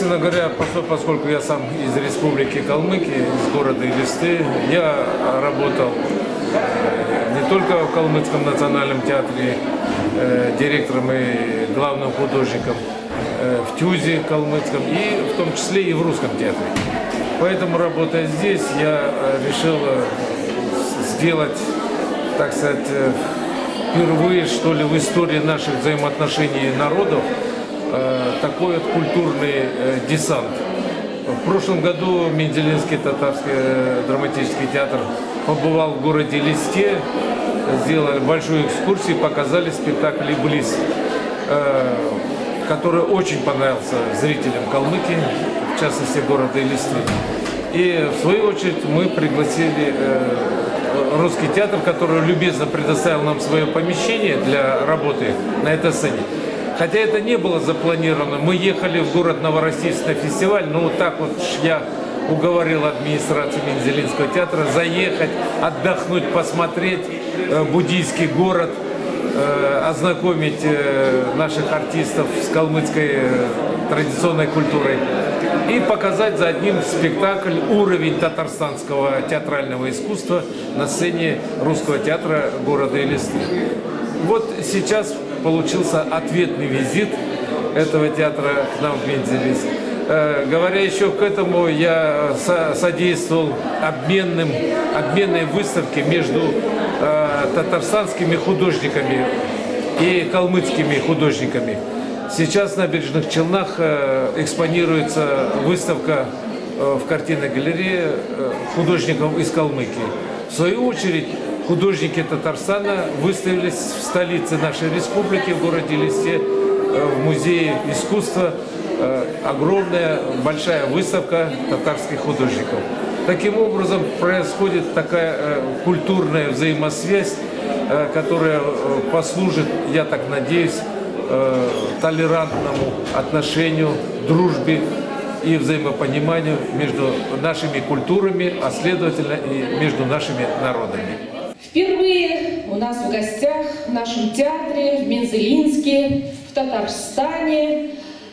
собственно говоря, поскольку я сам из Республики Калмыкия, из города Элисты, я работал не только в Калмыцком национальном театре директором и главным художником, в ТЮЗе калмыцком и в том числе и в русском театре. Поэтому, работая здесь, я решил сделать, так сказать, впервые, что ли, в истории наших взаимоотношений народов такой вот культурный десант. В прошлом году Мензелинский татарский драматический театр побывал в городе Элисте, сделали большую экскурсию, показали спектакль «Иблис», который очень понравился зрителям Калмыкии, в частности города Элисты. И в свою очередь мы пригласили русский театр, который любезно предоставил нам свое помещение для работы на этой сцене. Хотя это не было запланировано. Мы ехали в город Новороссийск на фестиваль, но вот так вот я уговорил администрацию Мензелинского театра заехать, отдохнуть, посмотреть буддийский город, ознакомить наших артистов с калмыцкой традиционной культурой и показать за одним спектакль уровень татарстанского театрального искусства на сцене русского театра города Элисты. Вот сейчас получился ответный визит этого театра к нам в Мензелинск. Говоря еще к этому, я содействовал обменной выставке между татарстанскими художниками и калмыцкими художниками. Сейчас на Набережных Челнах экспонируется выставка в картинной галерее художников из Калмыкии. В свою очередь, художники Татарстана выставились в столице нашей республики, в городе Элисте, в музее искусства. Огромная, большая выставка татарских художников. Таким образом, происходит такая культурная взаимосвязь, которая послужит, я так надеюсь, толерантному отношению, дружбе и взаимопониманию между нашими культурами, а следовательно и между нашими народами. Впервые у нас в гостях в нашем театре, в Мензелинске, в Татарстане,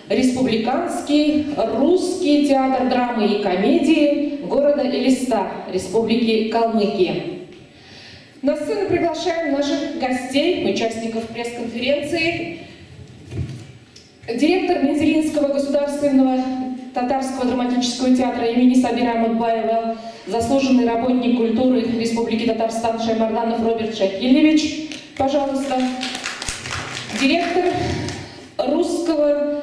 Республиканский русский театр драмы и комедии города Элиста, Республики Калмыкия. На сцену приглашаем наших гостей, участников пресс-конференции. Директор Мензелинского государственного татарского драматического театра имени Сабира Амутбаева, заслуженный работник культуры Республики Татарстан Шаймарданов Роберт Шахилевич, пожалуйста. Директор Русского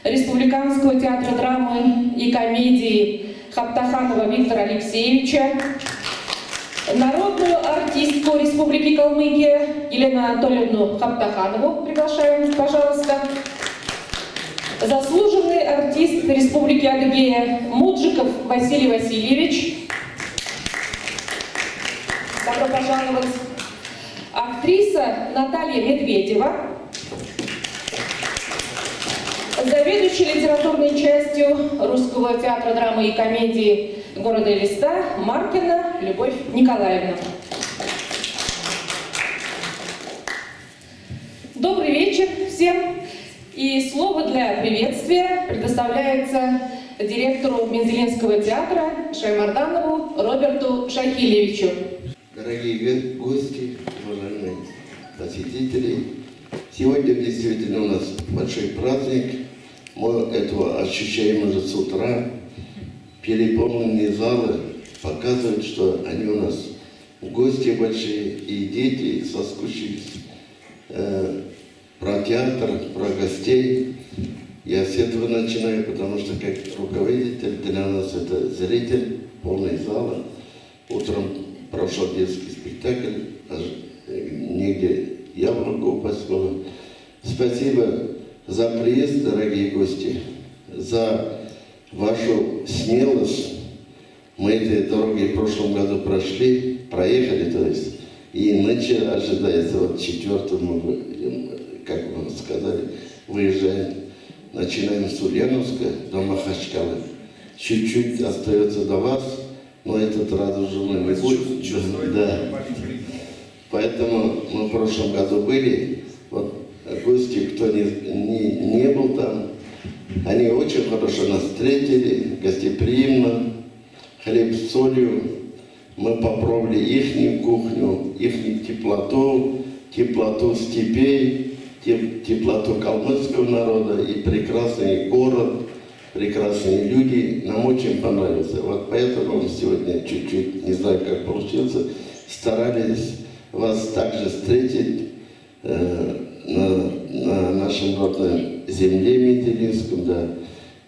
Республиканского театра драмы и комедии Хаптаханова Виктора Алексеевича, народную артистку Республики Калмыкия Елену Анатольевну Хаптаханову приглашаем, пожалуйста. Заслуженный артист Республики Адыгея Муджиков Василий Васильевич. Добро пожаловать. Актриса Наталья Медведева. Заведующий литературной частью Русского театра драмы и комедии города Элиста Маркина Любовь Николаевна. Добрый вечер всем. И слово для приветствия предоставляется директору Мензелинского театра Шаймарданову Роберту Шахилевичу. Дорогие гости, уважаемые посетители, сегодня действительно у нас большой праздник. Мы этого ощущаем уже с утра. Переполненные залы показывают, что они у нас гости большие, и дети соскучились. Про театр, про гостей. Я с этого начинаю, потому что как руководитель для нас это зритель, полный зала. Утром прошел детский спектакль, нигде я могу упасть. Спасибо за приезд, дорогие гости, за вашу смелость. Мы эти дороги в прошлом году проехали, то есть, и нынче ожидается, вот 4-му, как вы сказали, выезжаем, начинаем с Ульяновска до Махачкалы. Чуть-чуть остается до вас, но этот радужный мы будем. Да. Поэтому мы в прошлом году были, вот гости, кто не был там, Они очень хорошо нас встретили, гостеприимно, хлеб с солью. Мы попробовали их кухню, их теплоту степей, теплоту калмыцкого народа и прекрасный город, прекрасные люди. Нам очень понравился. Вот поэтому мы сегодня чуть-чуть, не знаю, как получилось, старались вас также встретить на нашем родной земле Метелинском, да.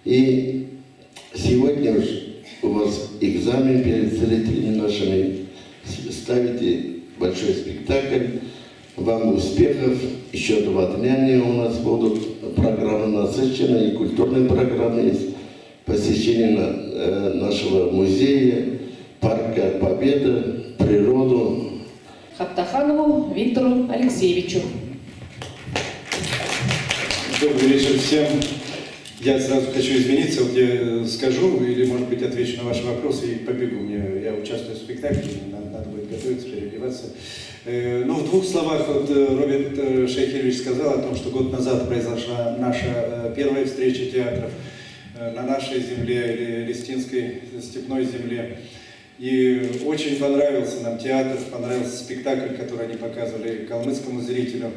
И сегодня у вас экзамен перед зрителями нашими. Ставите большой спектакль. Вам успехов. Еще 2 дня у нас будут программы насыщенные, и культурные программы есть. Посещение нашего музея, парка Победа, природу. Хаптаханову Виктору Алексеевичу. Добрый вечер всем. Я сразу хочу извиниться, вот я скажу или, может быть, отвечу на ваши вопросы и побегу. Я участвую в спектакле, надо будет готовиться, переодеваться. Ну, в 2 словах, вот Роберт Шейхелевич сказал о том, что год назад произошла наша первая встреча театров на нашей земле, или Листинской степной земле. И очень понравился нам театр, понравился спектакль, который они показывали калмыцкому зрителю.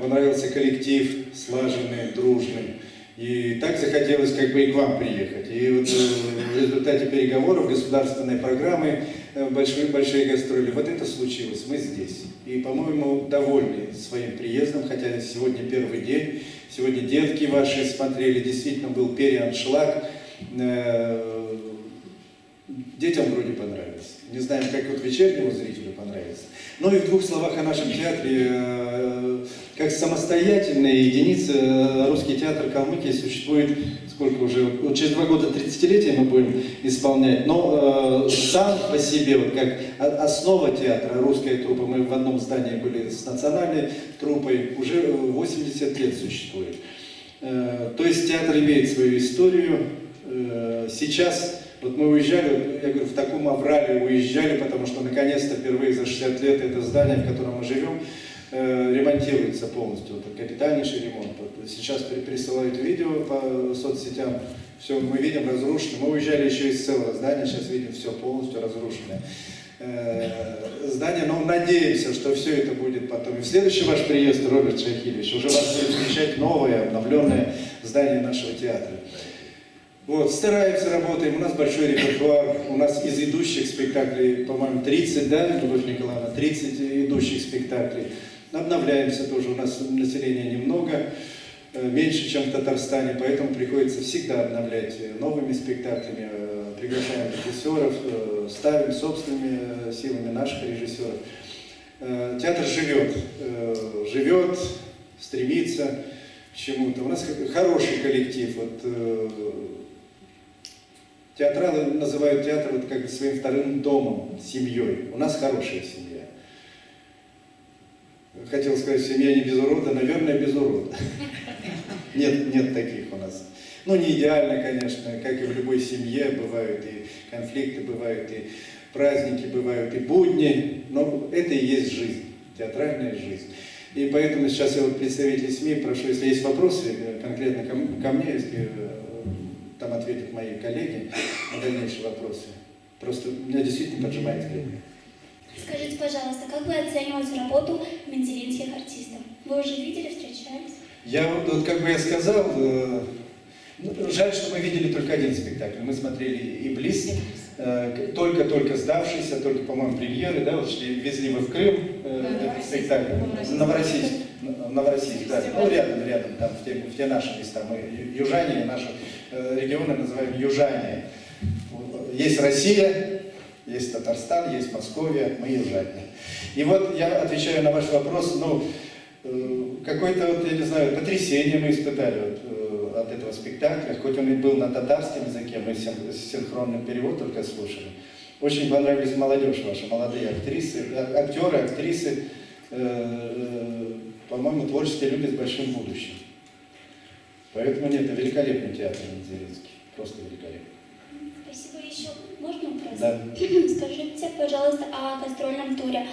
Понравился коллектив, слаженный, дружный. И так захотелось как бы и к вам приехать. И вот в результате переговоров, государственной программы, большие гастроли, вот это случилось, мы здесь. И, по-моему, довольны своим приездом, хотя сегодня первый день, сегодня детки ваши смотрели, действительно был переаншлаг. Детям вроде понравилось. Не знаем, как вот вечернему зрителю понравится. Ну и в 2 словах о нашем театре. Как самостоятельная единица русский театр Калмыкии существует, сколько уже, вот через 2 года 30-летие мы будем исполнять, но сам по себе, вот как основа театра, русская труппа, мы в одном здании были с национальной труппой, уже 80 лет существует. То есть театр имеет свою историю. Сейчас, вот мы уезжали, я говорю, в таком аврале уезжали, потому что наконец-то впервые за 60 лет это здание, в котором мы живем, ремонтируется полностью, это капитальнейший ремонт. Вот сейчас присылают видео по соцсетям, все мы видим разрушено. Мы уезжали еще из целого здания, сейчас видим все полностью разрушенное здание, но надеемся, что все это будет потом. И в следующий ваш приезд, Роберт Шейхелевич, уже вас будет встречать новое, обновленное здание нашего театра. Вот, стараемся, работаем, у нас большой репертуар, у нас из идущих спектаклей, по-моему, 30, да, Любовь Николаевна, 30 идущих спектаклей. Обновляемся тоже, у нас населения немного, меньше, чем в Татарстане, поэтому приходится всегда обновлять новыми спектаклями, приглашаем режиссеров, ставим собственными силами наших режиссеров. Театр живет, стремится к чему-то. У нас хороший коллектив. Вот, театралы называют театр вот как бы своим вторым домом, семьей. У нас хорошая семья. Хотел сказать, семья не без урода, наверное, без урода. Нет таких у нас. Ну, не идеально, конечно, как и в любой семье, бывают и конфликты, бывают и праздники, бывают и будни, но это и есть жизнь, театральная жизнь. И поэтому сейчас я вот представителей СМИ прошу, если есть вопросы конкретно ко мне, если там ответят мои коллеги на дальнейшие вопросы. Просто меня действительно поджимает время. Скажите, пожалуйста, как вы оцениваете работу мензелинских артистов? Вы уже видели, встречались? Я вот как бы я сказал, жаль, что мы видели только один спектакль. Мы смотрели и «Близ», только сдавшийся, только, по-моему, премьеры, да, вот везли вы в Крым этот спектакль. Новороссийск, да. Ну, рядом, там, в те наши места. Мы южане, наши регионы называем южане. Есть Россия, есть Татарстан, есть Московия, мы южане. И вот я отвечаю на ваш вопрос, ну, какое-то, вот, я не знаю, потрясение мы испытали вот, от этого спектакля, хоть он и был на татарском языке, мы синхронный перевод только слушали. Очень понравились молодежь ваша, молодые актрисы, актеры, актрисы, по-моему, творческие люди с большим будущим. Поэтому нет, это великолепный театр Мензелинский, просто великолепный. Спасибо. Еще можно вопрос? Да. Скажите, пожалуйста, о гастрольном туре.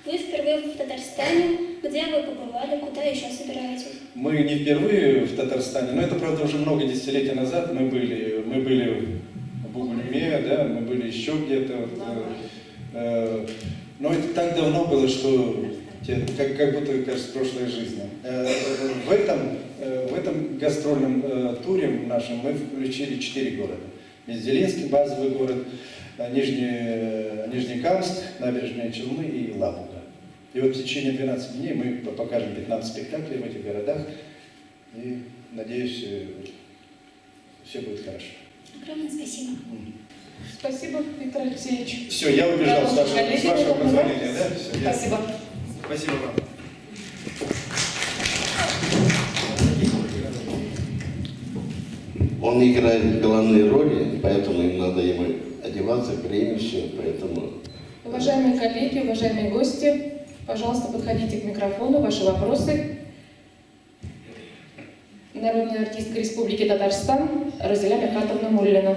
Вы впервые в Татарстане. Где вы побывали, куда еще собираетесь? Мы не впервые в Татарстане, но это, правда, уже много десятилетий назад мы были в Бугульме, да, мы были еще где-то. Но это так давно было, что как будто, кажется, прошлой жизни. В этом гастрольном туре нашем мы включили 4 города. Мензелинский, базовый город, Нижнекамск, Набережные Челны и Лабуга. И вот в течение 12 дней мы покажем 15 спектаклей в этих городах. И, надеюсь, все будет хорошо. Огромное спасибо. Спасибо, Виктор Алексеевич. Все, я убежал с вашего позволения. Да? Все, Спасибо. Спасибо вам. Он играет главные роли, поэтому им надо ему одеваться, время все, поэтому... Уважаемые коллеги, уважаемые гости, пожалуйста, подходите к микрофону, ваши вопросы. Народная артистка Республики Татарстан Разиля Мирхатовна Муллина.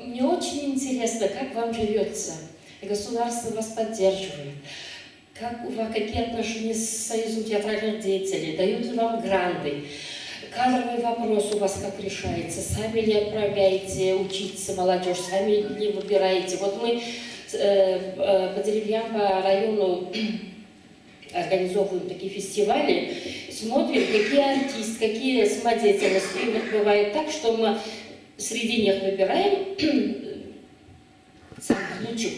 Мне очень интересно, как вам живется. Государство вас поддерживает. Какие отношения с Союзом театральных деятелей? Дают ли вам гранты? Кадровый вопрос у вас как решается? Сами ли отправляете учиться молодежь? Сами ли выбираете? Вот мы по деревням, по району организовываем такие фестивали, смотрим, какие артисты, какие самодеятельности. И вот бывает так, что мы среди них выбираем самых лучших,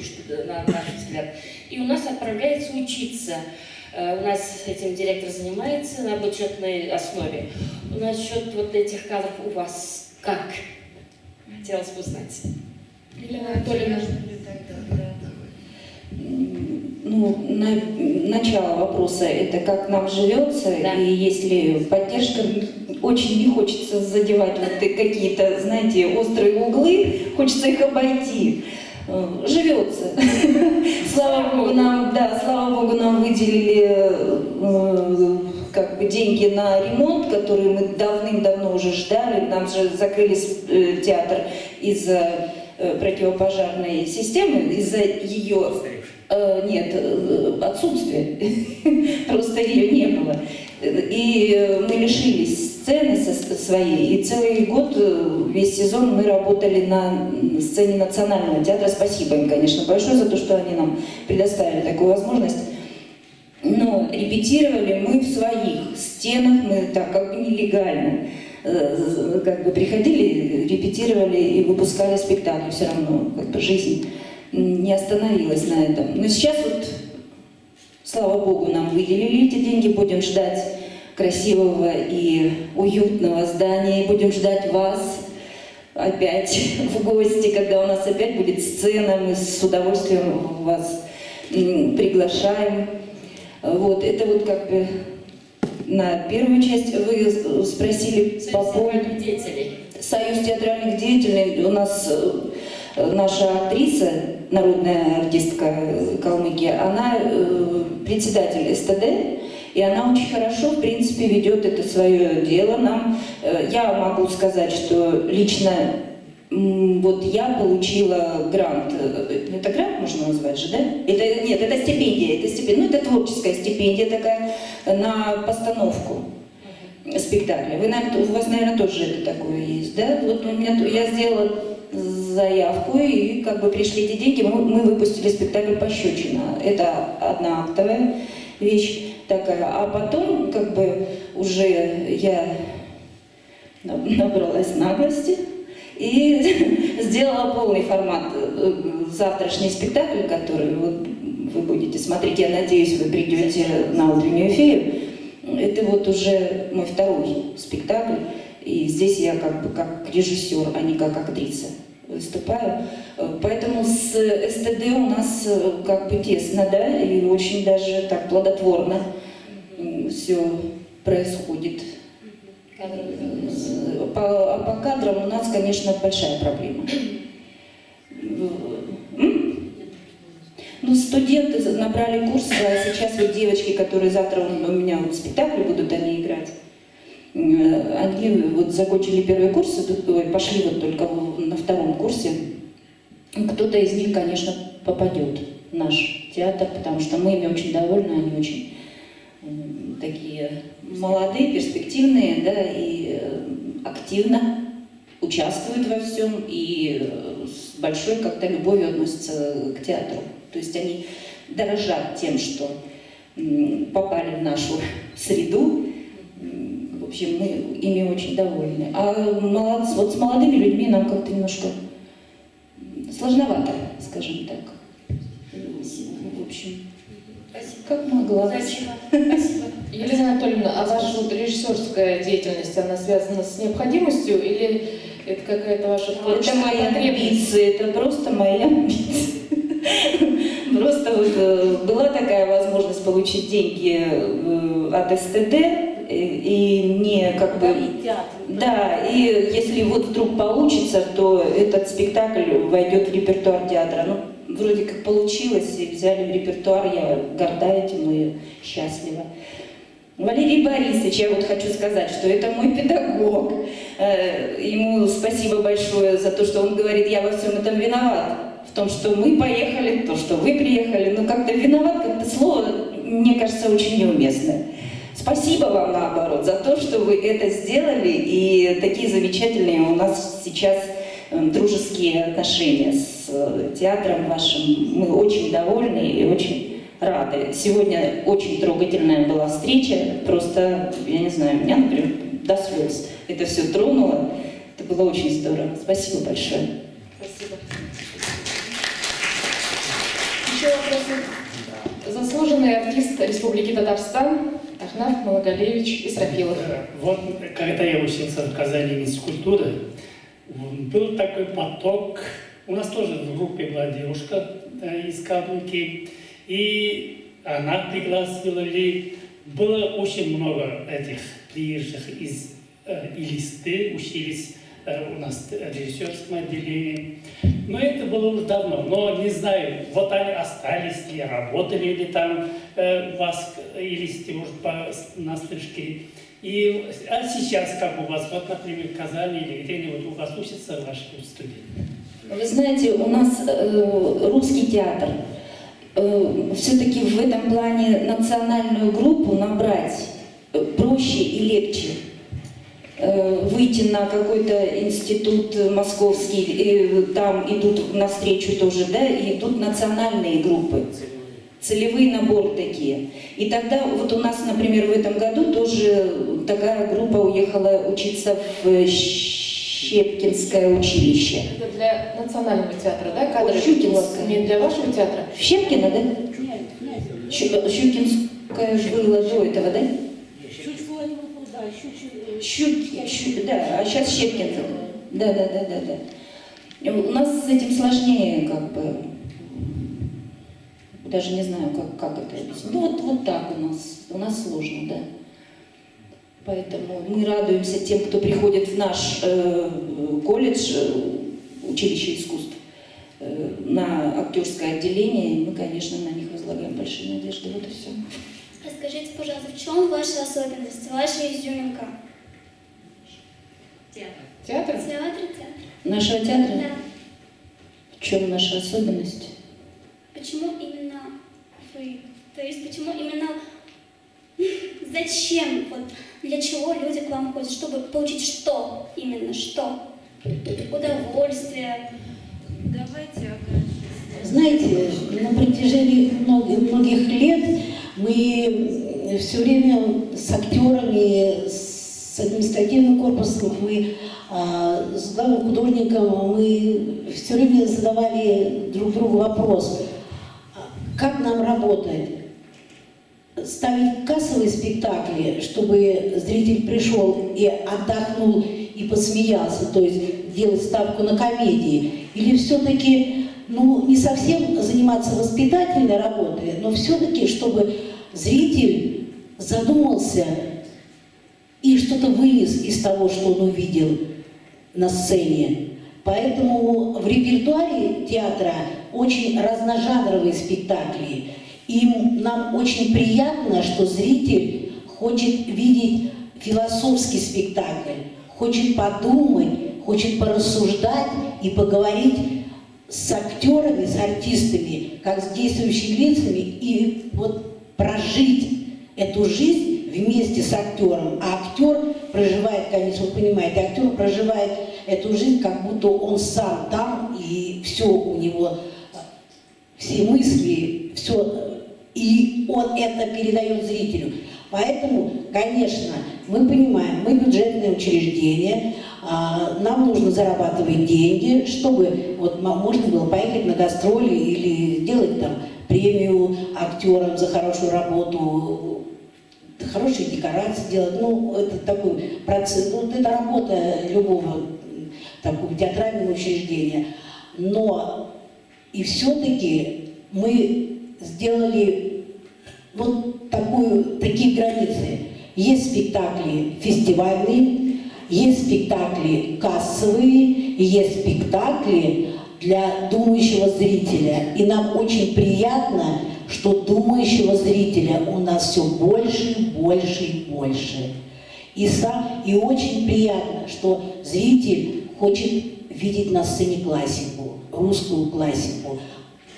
на наш взгляд, и у нас отправляется учиться. У нас этим директор занимается на бюджетной основе. Насчет вот этих кадров у вас как? Хотелось бы узнать. Елена Анатольевна. Ну, начало вопроса – это как нам живется, Да. И если поддержка, очень не хочется задевать вот какие-то, знаете, острые углы, хочется их обойти. Живется. Слава Богу, нам выделили как бы деньги на ремонт, которые мы давным-давно уже ждали. Нам же закрыли театр из-за противопожарной системы, из-за ее нет, отсутствия. Просто ее не было. И мы лишились сцены своей, и целый год, весь сезон мы работали на сцене Национального театра. Спасибо им, конечно, большое за то, что они нам предоставили такую возможность. Но репетировали мы в своих стенах, мы так как бы нелегально как бы приходили, репетировали и выпускали спектакли. Все равно как бы жизнь не остановилась на этом. Но сейчас вот, слава Богу, нам выделили эти деньги, будем ждать красивого и уютного здания, и будем ждать вас опять в гости, когда у нас опять будет сцена, мы с удовольствием вас приглашаем. Вот, это вот как бы на первую часть вы спросили по поводу деятелей. Союз театральных деятелей. У нас наша актриса, народная артистка Калмыкии, она председатель СТД, и она очень хорошо, в принципе, ведет это свое дело. Я могу сказать, что лично вот я получила грант. Это грант можно назвать же, да? Нет, это стипендия. Ну, это творческая стипендия такая на постановку спектакля. У вас, наверное, тоже это такое есть, да? Вот я сделала заявку, и как бы пришли эти деньги, мы выпустили спектакль «Пощечина». Это одноактовая вещь такая. А потом, как бы, уже я набралась наглости и сделала полный формат. Завтрашний спектакль, который вот вы будете смотреть, я надеюсь, вы придете на утреннюю фею. Это вот уже мой второй спектакль. И здесь я как бы как режиссер, а не как актриса выступаю. Поэтому с СТД у нас как бы тесно, да, и очень даже так плодотворно все происходит. По кадрам у нас, конечно, большая проблема. Ну, студенты набрали курс, а сейчас вот девочки, которые завтра у меня вот спектакли будут они играть, они вот закончили первый курс, пошли вот только на втором курсе. Кто-то из них, конечно, попадет наш театр, потому что мы ими очень довольны, они очень такие молодые, перспективные, да, и активно участвуют во всем, и с большой как-то любовью относятся к театру. То есть они дорожат тем, что попали в нашу среду. В общем, мы ими очень довольны. А вот с молодыми людьми нам как-то немножко сложновато, скажем так. В общем, как могла. Спасибо. Спасибо. Елена Анатольевна, а ваша вот режиссерская деятельность, она связана с необходимостью или это какая-то ваша Это творческая мои потребность? амбиции, это просто мои амбиции. Просто вот была такая возможность получить деньги от СТД, и не как бы... Да, и если вот вдруг получится, то этот спектакль войдет в репертуар театра. Ну, вроде как получилось, и взяли в репертуар, я горда этим и счастлива. Валерий Борисович, я вот хочу сказать, что это мой педагог. Ему спасибо большое за то, что он говорит, я во всем этом виноват. В том, что мы поехали, то, что вы приехали. Но как-то виноват, как-то слово, мне кажется, очень неуместное. Спасибо вам, наоборот, за то, что вы это сделали, и такие замечательные у нас сейчас дружеские отношения с театром вашим. Мы очень довольны и очень рады. Сегодня очень трогательная была встреча, просто, я не знаю, меня, например, до слез это все тронуло. Это было очень здорово. Спасибо большое. Спасибо. Еще вопросы? Заслуженный артист Республики Татарстан Ахнав Малагалевич Исрафилов. Вот когда я учился в Казани физкультуры, был такой поток. У нас тоже в группе была девушка из Калмыкии, и она пригласила ли. Было очень много этих приезжих из Элисты, учились у нас в режиссерском отделении. Но это было уже давно, но не знаю, вот они остались ли, работали ли там у вас Элисты, может, на слышке. А сейчас как у вас, вот, например, в Казани или где-нибудь у вас учатся ваши студенты? Вы знаете, у нас русский театр. Все-таки в этом плане национальную группу набрать проще и легче. Выйти на какой-то институт московский, и там идут навстречу тоже, да, и идут национальные группы, целевые наборы такие. И тогда вот у нас, например, в этом году тоже такая группа уехала учиться в Щепкинское училище. Это для национального театра, да? Кадры Щукинское. не для вашего театра? В Щепкино, да? Щукинское было до этого, да? Да, а сейчас Щепкин. Да. У нас с этим сложнее, как бы. Даже не знаю, как это объяснить. Ну вот так у нас сложно, да. Поэтому мы радуемся тем, кто приходит в наш колледж, училище искусств, на актерское отделение. И мы, конечно, на них возлагаем большие надежды. Вот и все. Расскажите, пожалуйста, в чем ваша особенность, ваша изюминка? Театр? Театр. Нашего театра? Да. В чем наша особенность? Почему именно вы? То есть почему именно... Зачем? Вот для чего люди к вам ходят? Чтобы получить что? Именно что? Удовольствие. Давайте знаете, на протяжении многих лет мы все время с актерами, с административным корпусом, с главным художником, мы все время задавали друг другу вопрос, как нам работать? Ставить кассовые спектакли, чтобы зритель пришел и отдохнул и посмеялся, то есть делать ставку на комедии, или все-таки, не совсем заниматься воспитательной работой, но все-таки, чтобы зритель задумался и что-то вынес из того, что он увидел на сцене. Поэтому в репертуаре театра очень разножанровые спектакли. И нам очень приятно, что зритель хочет видеть философский спектакль, хочет подумать, хочет порассуждать и поговорить с актерами, с артистами, как с действующими лицами, и вот прожить эту жизнь вместе с актером. А актер проживает, конечно, вы понимаете, актер проживает эту жизнь, как будто он сам там, и все у него, все мысли, все, и он это передает зрителю. Поэтому, конечно, мы понимаем, мы бюджетное учреждение, нам нужно зарабатывать деньги, чтобы вот можно было поехать на гастроли или сделать там премию актерам за хорошую работу, хорошие декорации делать. Ну, это такой процесс, ну, это работа любого такого театрального учреждения. Но и все-таки мы сделали вот такие границы. Есть спектакли фестивальные, есть спектакли кассовые, и есть спектакли для думающего зрителя. И нам очень приятно, что думающего зрителя у нас все больше, больше и больше. И очень приятно, что зритель хочет видеть на сцене классику, русскую классику.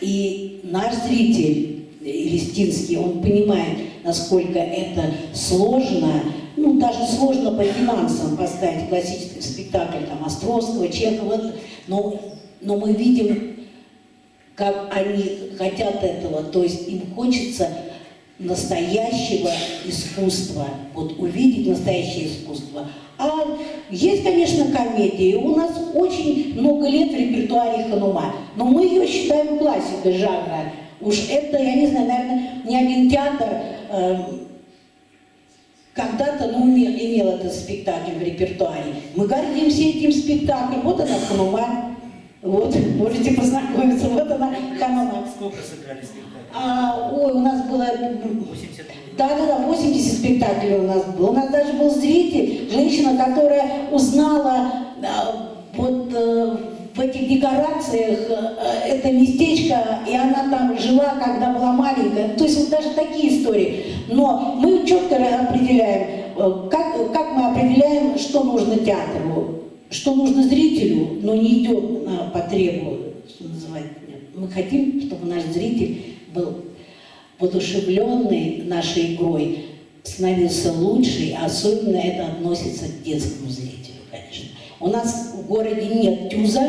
И наш зритель, Элистинский, он понимает, насколько это сложно, ну, даже сложно по финансам поставить классический спектакль, там, Островского, Чехова, но мы видим, как они хотят этого, то есть им хочется настоящего искусства, вот увидеть настоящее искусство. А есть, конечно, комедия, у нас очень много лет в репертуаре Ханума, но мы ее считаем классикой жанра. Уж это, я не знаю, наверное, ни один театр когда-то имел этот спектакль в репертуаре. Мы гордимся этим спектаклем. Вот она Ханума. Вот, можете познакомиться. Вот она Ханума. Сколько сыграли спектаклей? Ой, у нас было... 80. Да, 80 спектаклей у нас было. У нас даже был зритель, женщина, которая узнала в этих декорациях это местечко, и она там жила, когда была маленькая. То есть вот даже такие истории. Но мы четко определяем, как мы определяем, что нужно театру, что нужно зрителю, но не идет на потребу, что называется. Мы хотим, чтобы наш зритель был воодушевленный нашей игрой, становился лучше, особенно это относится к детскому зрителю, конечно. У нас в городе нет ТЮЗа,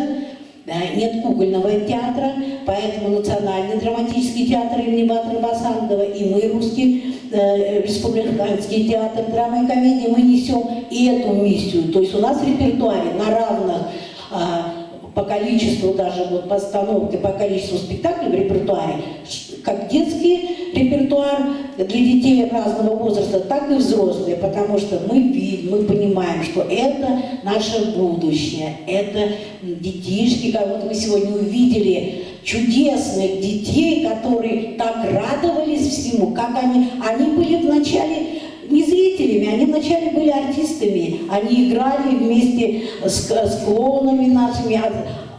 нет кукольного театра, поэтому Национальный драматический театр имени Батыра Басангова и мы, Русский республиканский театр драмы и комедии, мы несем и эту миссию. То есть у нас в репертуаре на равных по количеству даже вот постановки, по количеству спектаклей в репертуаре, как детский репертуар для детей разного возраста, так и взрослые, потому что мы понимаем, что это наше будущее, это детишки, как вот мы сегодня увидели, чудесных детей, которые так радовались всему, как они были вначале не зрителями, они вначале были артистами, они играли вместе с клоунами нашими,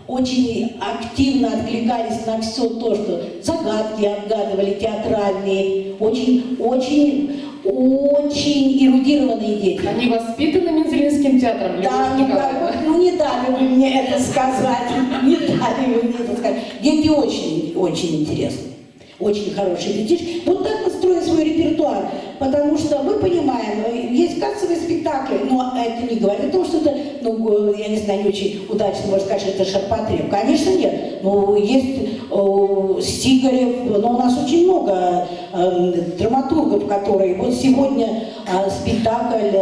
очень активно откликались на все то, что загадки отгадывали театральные, очень эрудированные дети. Они воспитаны Мензелинским театром? Да, не дали вы мне это сказать, Дети очень интересные. Очень хорошие детишки. Вот так мы строим свой репертуар, потому что мы понимаем, есть кассовые спектакли, но это не говорит о том, что это, я не знаю, не очень удачно, можно сказать, что это ширпотреб. Конечно, нет. Есть Сигарев, но у нас очень много драматургов, которые... Вот сегодня спектакль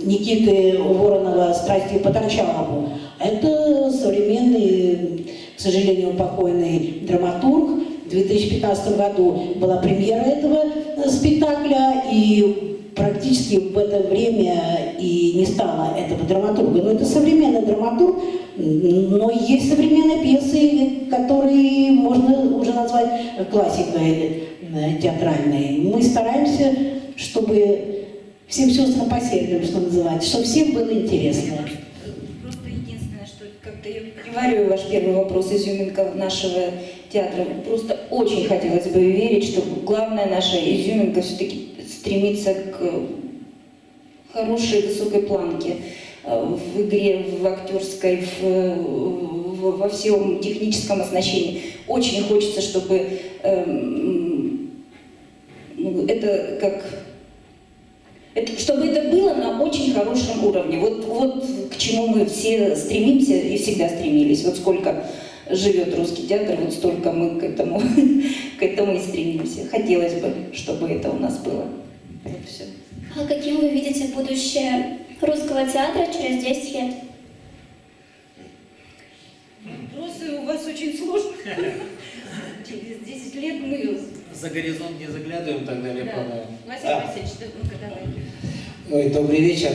Никиты Воронова «Страсти по Торчалову». Это современный, к сожалению, покойный драматург. В 2015 году была премьера этого спектакля, и практически в это время и не стало этого драматурга. Но это современный драматург, но есть современные пьесы, которые можно уже назвать классикой театральной. Мы стараемся, чтобы всем сестрам по сердцу, что называется, чтобы всем было интересно. Просто единственное, что как-то я привариваю ваш первый вопрос, изюминка нашего театра. Просто очень хотелось бы верить, что главная наша изюминка все-таки стремится к хорошей высокой планке в игре, в актерской, в во всем техническом оснащении. Очень хочется, чтобы чтобы это было на очень хорошем уровне. Вот к чему мы все стремимся и всегда стремились. Вот сколько живет русский театр, вот столько мы к этому и стремимся. Хотелось бы, чтобы это у нас было. Вот все. А каким вы видите будущее русского театра через 10 лет? Вопросы у вас очень сложные. Через 10 лет мы... За горизонт не заглядываем, так далее. Да. Василий Васильевич, ну-ка давай. Ой, добрый вечер.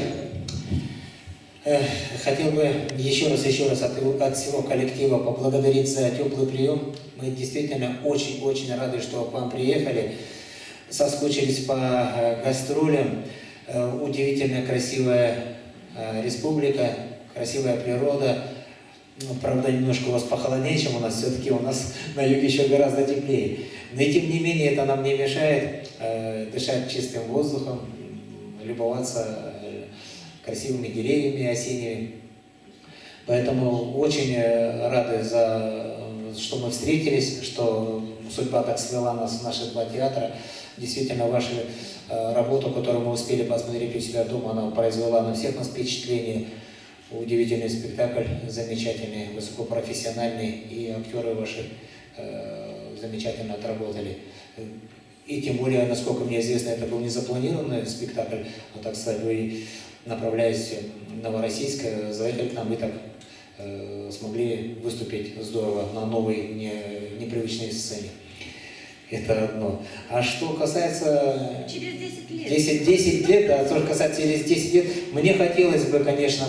Хотел бы еще раз от всего коллектива поблагодарить за теплый прием. Мы действительно очень рады, что к вам приехали. Соскучились по гастролям. Удивительно красивая республика, красивая природа. Ну, правда, немножко у вас похолоднее, чем у нас. Все-таки у нас на юге еще гораздо теплее. Но и тем не менее это нам не мешает дышать чистым воздухом, любоваться красивыми деревьями осенними. Поэтому очень рады, что мы встретились, что судьба так свела нас в наши два театра. Действительно, вашу работу, которую мы успели посмотреть у себя дома, она произвела на всех нас впечатление. Удивительный спектакль, замечательный, высокопрофессиональный, и актеры ваши замечательно отработали. И тем более, насколько мне известно, это был не запланированный спектакль, но, так сказать, вы, направляясь в Новороссийск, заехали к нам, вы так смогли выступить здорово на новой, непривычной сцене. Это одно. А что касается... Через 10 лет. 10 лет, да, что касается через 10 лет, мне хотелось бы, конечно,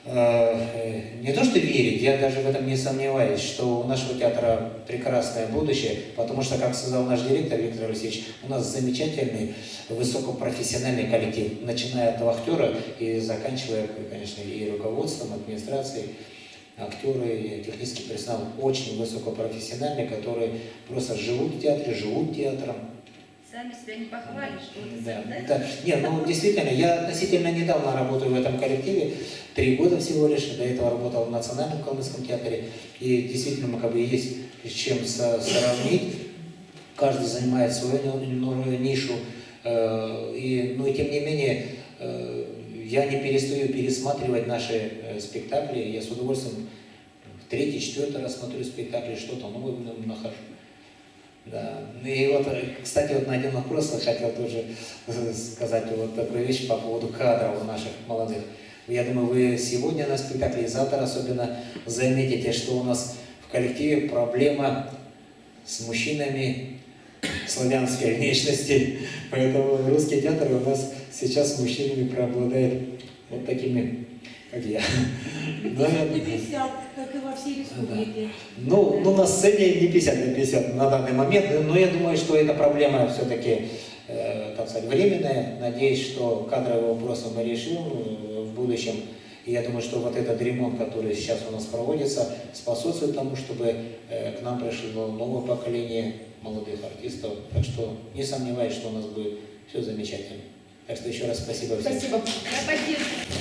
не то что верить, я даже в этом не сомневаюсь, что у нашего театра прекрасное будущее, потому что, как сказал наш директор Виктор Алексеевич, у нас замечательный, высокопрофессиональный коллектив, начиная от актера и заканчивая, конечно, и руководством, администрацией. Актеры, технический персонал очень высокопрофессиональный, которые просто живут в театре, живут театром. Сами себя не похвалишь. Да. Нет, ну действительно, я относительно недавно работаю в этом коллективе, 3 года всего лишь, до этого работал в Национальном калмыцком театре, и действительно мы как бы есть с чем сравнить, каждый занимает свою нишу, но и тем не менее я не перестаю пересматривать наши спектакли, я с удовольствием в 3-й, 4-й раз смотрю спектакли, что-то новое нахожу. Да. И вот, кстати, вот на один вопрос я хотел тоже сказать вот такую вещь по поводу кадров наших молодых. Я думаю, вы сегодня на спектакле и завтра особенно заметите, что у нас в коллективе проблема с мужчинами славянской внешности. Поэтому русский театр у нас сейчас с мужчинами преобладает вот такими, как я. 50, как и во всей республике. Ну, на сцене не 50 на 50 на данный момент, но я думаю, что эта проблема все-таки, так сказать, временная. Надеюсь, что кадровый вопрос мы решим в будущем. И я думаю, что вот этот ремонт, который сейчас у нас проводится, способствует тому, чтобы к нам пришло новое поколение молодых артистов. Так что не сомневаюсь, что у нас будет все замечательно. Так что еще раз спасибо всем. Спасибо.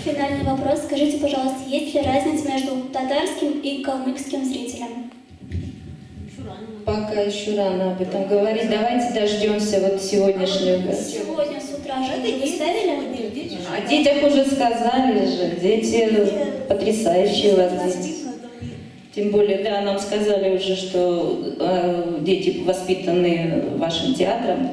Финальный вопрос. Скажите, пожалуйста, есть ли разница между татарским и калмыцким зрителем? Пока еще рано об этом говорить. Давайте дождемся вот сегодняшнего. Сегодня с утра же вы ставили? О детях уже сказали же. Дети потрясающие у вас дети. Тем более, да, нам сказали уже, что дети воспитаны вашим театром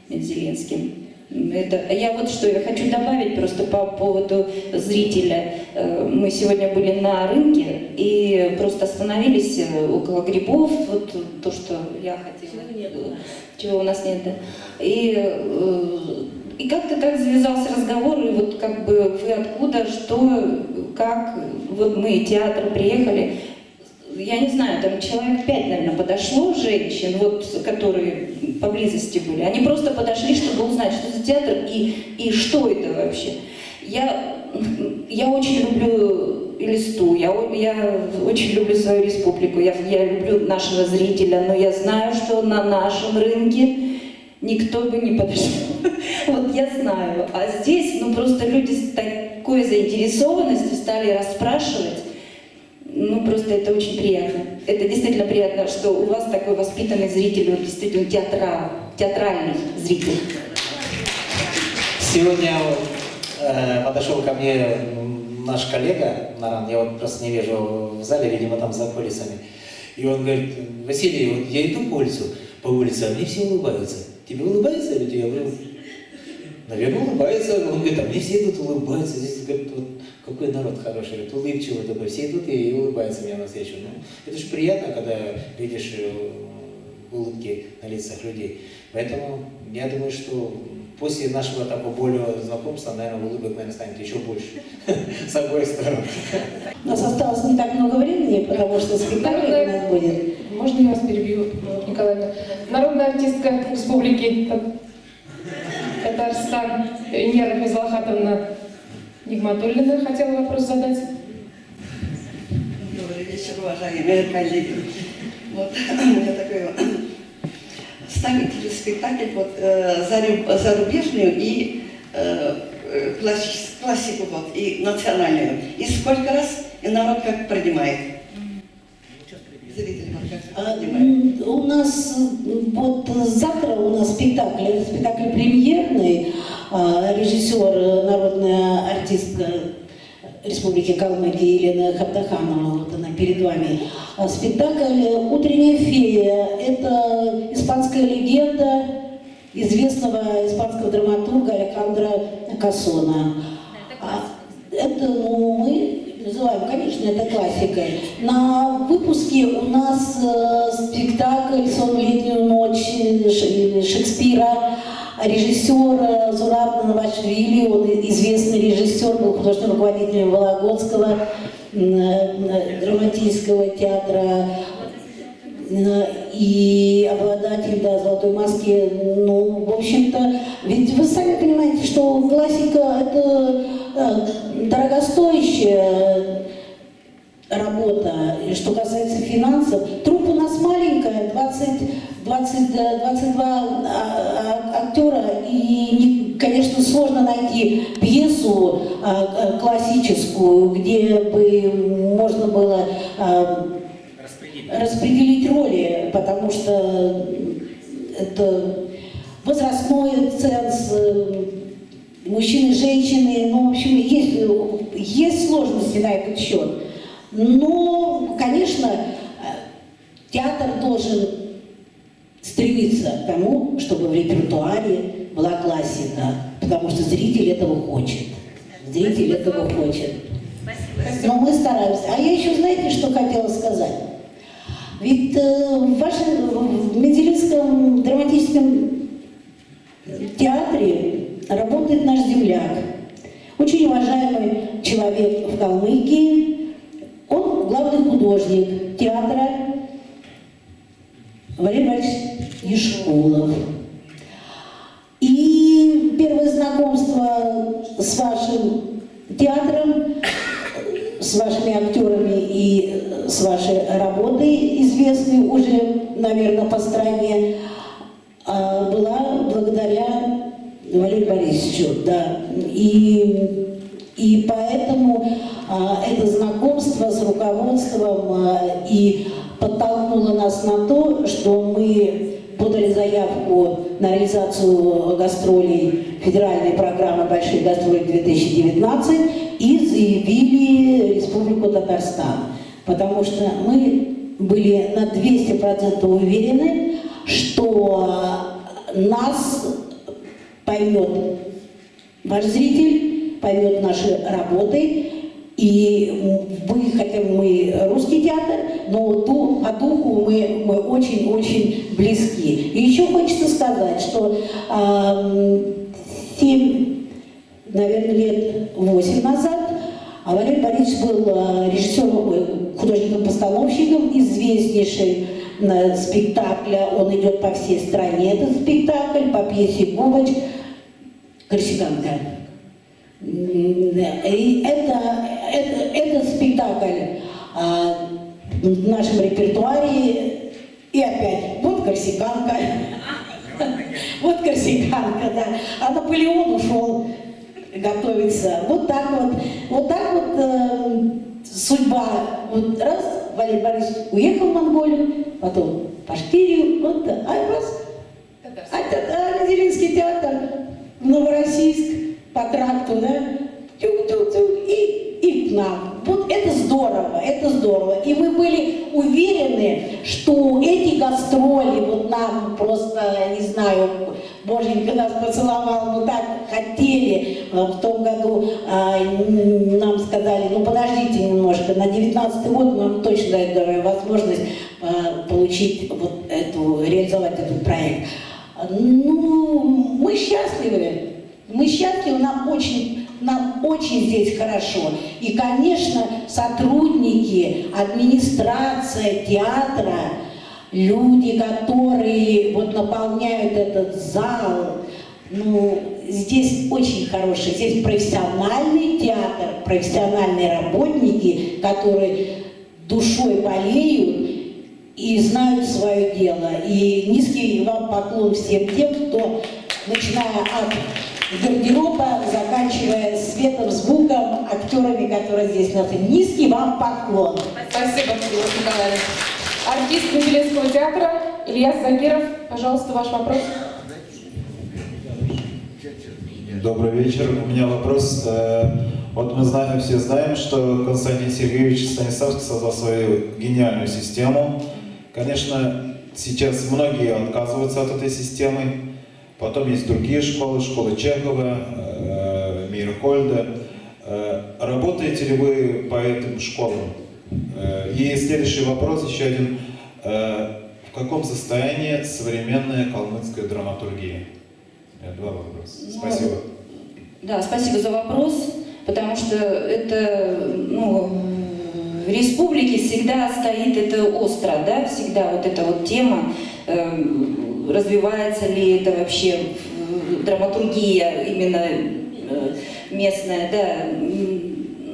Мензелинским. Я вот что я хочу добавить просто по поводу зрителя. Мы сегодня были на рынке и просто остановились около грибов, вот то, что я хотела, чего у нас нет, да. И как-то так завязался разговор, и вот как бы вы откуда, что, как, вот мы, театр, приехали. Я не знаю, там человек 5, наверное, подошло женщин, вот, которые поблизости были. Они просто подошли, чтобы узнать, что за театр и что это вообще. Я очень люблю Элисту, я очень люблю свою республику, я люблю нашего зрителя, но я знаю, что на нашем рынке никто бы не подошел. Вот я знаю. А здесь, ну, просто люди с такой заинтересованностью стали расспрашивать. Ну, просто это очень приятно. Это действительно приятно, что у вас такой воспитанный зритель, он действительно театральный зритель. Сегодня подошел ко мне наш коллега Наран, я вот просто не вижу в зале, видимо, там за кулисами. И он говорит: Василий, вот я иду по улице, а мне все улыбаются. Тебе улыбаются люди? Я говорю: наверное, улыбаются. Он говорит: а мне все идут, улыбаются. Здесь, говорит, вот какой народ хороший, говорит, улыбчивый такой. Все идут и улыбаются мне навстречу. Ну, это же приятно, когда видишь улыбки на лицах людей. Поэтому я думаю, что после нашего такого более знакомства, наверное, улыбок, наверное, станет еще больше. С обоих сторон. У нас осталось не так много времени, потому что спектакль у нас будет. Можно я вас перебью, Николаевна? Народная артистка Республики Татарстан Нера Физлахатовна Нигматуллина хотела вопрос задать. Добрый вечер, уважаемые коллеги. Вот у меня такой ставите ли спектакль вот, зарубежную и классику вот, и национальную. И сколько раз и народ как принимает? Зрители вот как принимают. У нас вот завтра у нас спектакль, это спектакль премьерный, режиссер, народная артистка Республики Калмыкия Елена Хабдаханова, вот она перед вами. Спектакль «Утренняя фея» – это испанская легенда известного испанского драматурга Алехандро Кассона. Это, ну, мы называем, конечно, это классикой. На выпуске у нас спектакль «Сон в летнюю ночь» Шекспира. Режиссер Зураб Навашвили, он известный режиссер, был художественным руководителем Вологодского драматического театра и обладатель, да, золотой маски. Ну, в общем-то, ведь вы сами понимаете, что классика – это дорогостоящая работа. И что касается финансов, труппа у нас маленькая, 22 актера, и, конечно, сложно найти пьесу классическую, где бы можно было распределить роли, потому что это возрастной ценз, мужчины, женщины, ну, в общем, есть сложности на этот счет. Но, конечно, театр должен стремиться к тому, чтобы в репертуаре была классика, потому что зритель этого хочет. Зритель этого хочет. Но мы стараемся. А я еще, знаете, что хотела сказать? Ведь в Менделеевском драматическом театре работает наш земляк, очень уважаемый человек в Калмыкии. Он главный художник театра Валерий Иванович Ешкулов. И первое знакомство с вашим театром, с вашими актерами и с вашей работой, известной уже, наверное, по стране, была благодаря Валерию Борисовичу. Да. И поэтому это знакомство с руководством и подтолкнуло нас на то, что мы подали заявку на реализацию гастролей федеральной программы «Большие гастроли-2019» и заявили Республику Татарстан. Потому что мы были на 200% уверены, что нас поймет ваш зритель, поймет наши работы, и хотя мы русский театр, но по духу мы очень-очень близки. И еще хочется сказать, что 7, наверное, лет 8 назад Валерий Борисович был режиссером, художником-постановщиком известнейший спектакля. Он идет по всей стране, этот спектакль, по пьесе Губач «Корсиканка». И этот спектакль в нашем репертуаре, и опять, вот «Корсиканка», вот «Корсиканка», да, а Наполеон ушел готовиться. Вот так вот судьба, вот раз, Валерий Борисович уехал в Монголию, потом в Башкирию, вот, а раз, Зелинский театр в Новороссийск по тракту, да, и к нам. Вот это здорово, это здорово. И мы были уверены, что эти гастроли, вот нам просто, не знаю, Боженька нас поцеловал, мы так хотели. В том году нам сказали, ну подождите немножко, на 19-й год нам точно дают возможность получить вот эту, реализовать этот проект. Ну, мы счастливы. Мы счастливы, нам очень здесь хорошо. И, конечно, сотрудники, администрация театра, люди, которые вот наполняют этот зал, ну, здесь очень хороший, здесь профессиональный театр, профессиональные работники, которые душой болеют и знают свое дело. И низкий вам поклон всем тем, кто, начиная от гардероба, заканчивая светом, звуком, актерами, которые здесь находятся. Низкий вам поклон. Спасибо, Кирилл Николаевич. Артист Менделеевского театра Ильяс Закиров, пожалуйста, ваш вопрос. Добрый вечер. У меня вопрос. Вот мы знаем, все знаем, что Константин Сергеевич Станиславский создал свою гениальную систему. Конечно, сейчас многие отказываются от этой системы. Потом есть другие школы, школа Чехова, Мейерхольда. Работаете ли вы по этим школам? И следующий вопрос, еще один. В каком состоянии современная калмыцкая драматургия? Два вопроса. Спасибо. Да, спасибо за вопрос, потому что это, ну, в республике всегда стоит это остро, да, всегда вот эта вот тема, развивается ли это вообще драматургия именно местная, да.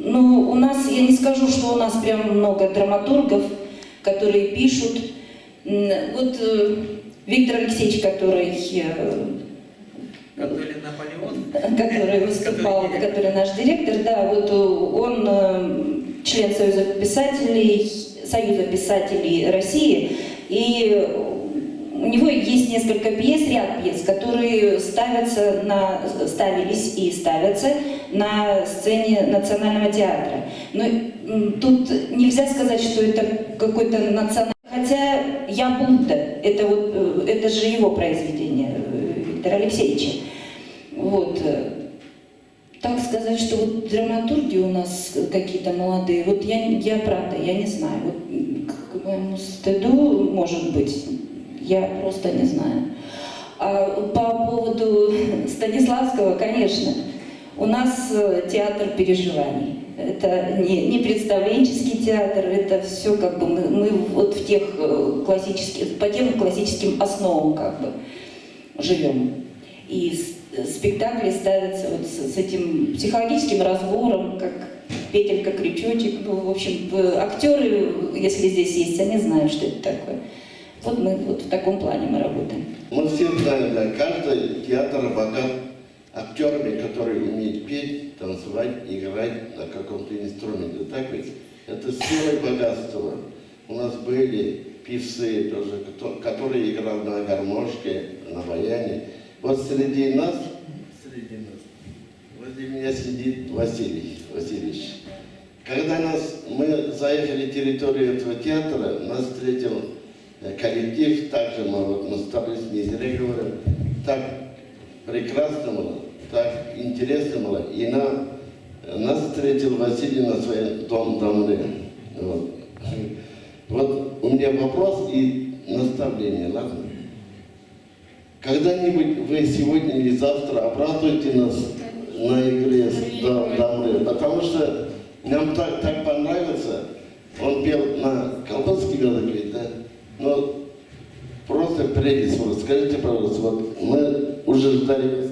Ну, у нас, я не скажу, что у нас прям много драматургов, которые пишут. Вот Виктор Алексеевич, который выступал, который наш директор, да, вот он член Союза писателей России, и у него есть несколько пьес, ряд пьес, которые ставились и ставятся на сцене Национального театра. Но тут нельзя сказать, что это какой-то национальный... Хотя «Я Будда» — это же его произведение, Виктора Алексеевича. Вот. Так сказать, что вот драматурги у нас какие-то молодые, вот я правда, я не знаю. Вот, к моему стыду, может быть, я просто не знаю. А по поводу Станиславского, конечно, у нас театр переживаний. Это не представленческий театр, это все как бы мы вот в тех по тем классическим основам как бы живем. И спектакли ставятся вот с этим психологическим разбором, как петелька, крючочек. Ну, в общем, актеры, если здесь есть, они знают, что это такое. Вот мы вот в таком плане мы работаем. Мы все знаем, да, каждый театр богат актерами, которые умеют петь, танцевать, играть на каком-то инструменте. Так ведь? Это сила и богатство. У нас были певцы тоже, которые играли на гармошке, на баяне. Вот среди нас, возле меня сидит Васильевич. Когда мы заехали на территорию этого театра, нас встретил коллектив, также мы стали не зря говорим, так прекрасно было, так интересно было. И нас встретил Василий на своем доме. Вот у меня вопрос и наставление, ладно? Когда-нибудь вы сегодня или завтра обрадуете нас на игре с Дамры, потому что нам так понравится. Он пел на колбаске говорит, да? Но просто прелесть. Вот скажите, пожалуйста, вот мы уже ждали,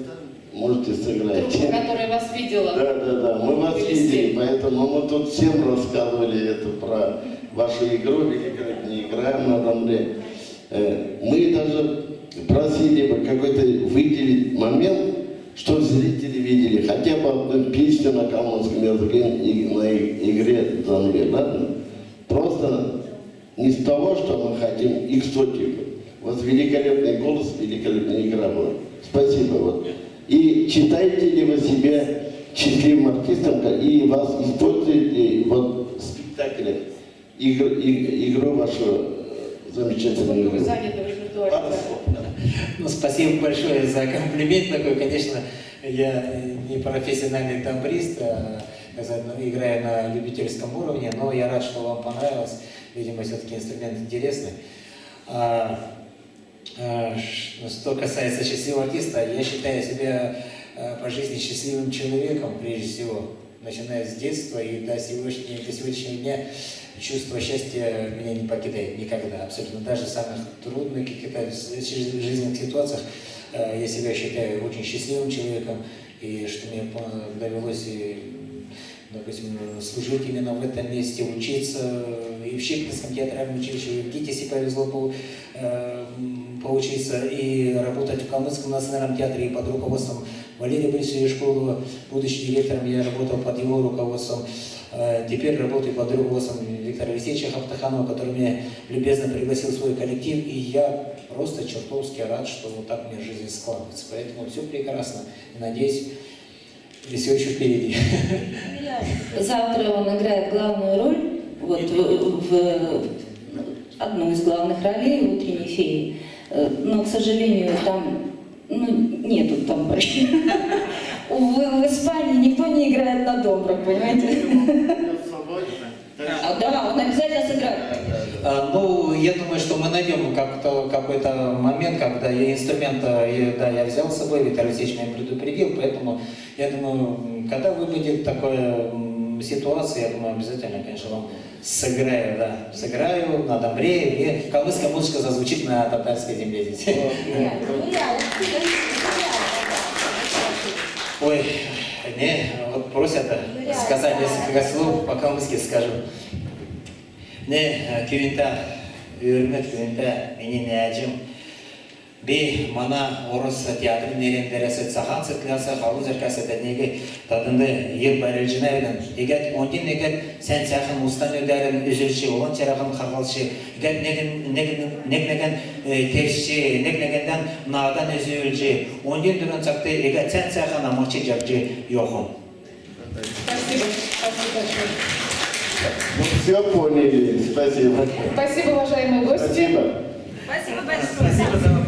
можете сыграть. Группа, которая вас видела. Да, мы вас видели, поэтому мы тут всем рассказывали это про вашу игру, или как не играем на Дамре. Мы даже просили бы какой-то выделить момент, чтобы зрители видели хотя бы одну песню на калмыцком языке и на игре «Занве», ладно? Просто не с того, что мы хотим экзотику. У вас великолепный голос, великолепная игра была. Спасибо. Вот. И считаете ли вы себя счастливым артистом, и вас используют ли вот в спектакле игру вашу замечательную игру? Ну, спасибо большое за комплимент такой. Конечно, я не профессиональный тамбурист, играю на любительском уровне, но я рад, что вам понравилось. Видимо, все-таки инструмент интересный. Что касается счастливого артиста, я считаю себя по жизни счастливым человеком, прежде всего, начиная с детства и до сегодняшнего дня. Чувство счастья меня не покидает никогда, абсолютно. Даже в самых трудных каких-то жизненных ситуациях я себя считаю очень счастливым человеком, и что мне довелось, допустим, служить именно в этом месте, учиться и в Щепкинском театральном училище, и в ГИТИСе повезло поучиться, и работать в Калмыцком национальном театре, и под руководством Валерия Борисовича Школова, будучи директором, я работал под его руководством. Теперь работаю под руководством Виктора Алексеевича Хаптаханова, который меня любезно пригласил в свой коллектив, и я просто чертовски рад, что вот так у меня жизнь складывается. Поэтому все прекрасно. И надеюсь, все еще впереди. Завтра он играет главную роль, вот, в одну из главных ролей «Утренней феи». Но, к сожалению, там нету там. В Испании никто не играет на добрых, понимаете? Да, он обязательно сыграет. Ну, я думаю, что мы найдем какой-то момент, когда инструмент, я взял с собой, Виктор Алексеевич меня предупредил, поэтому я думаю, когда выпадет такая ситуация, я думаю, обязательно, конечно, вам сыграю, да, сыграю на домбре, и калмыцкая музыка зазвучит на татарской земле здесь. Ой, вот просят сказать несколько слов, по-калмыцки скажу. Не, кювинта, юрмет кювинта, менин яджим. Би, мана, орыс театрын нерендересі сахан сыткляса, халу зеркасы дәнеге тадынды ел бәрелжіне өдін. Егет, ондин егет, сән сәхін ұстан өдәрін үзілші, олан чарағын қағалшы, егет неген терші, негенден надан үзілші, ондин дүрін сақты, егет сән сәхін амақчы жапчы йоқын. Спасибо. Спасибо большое. Ну, все поняли. Спасибо. Спасибо, уважаемые гости. Спасибо. Спасибо большое.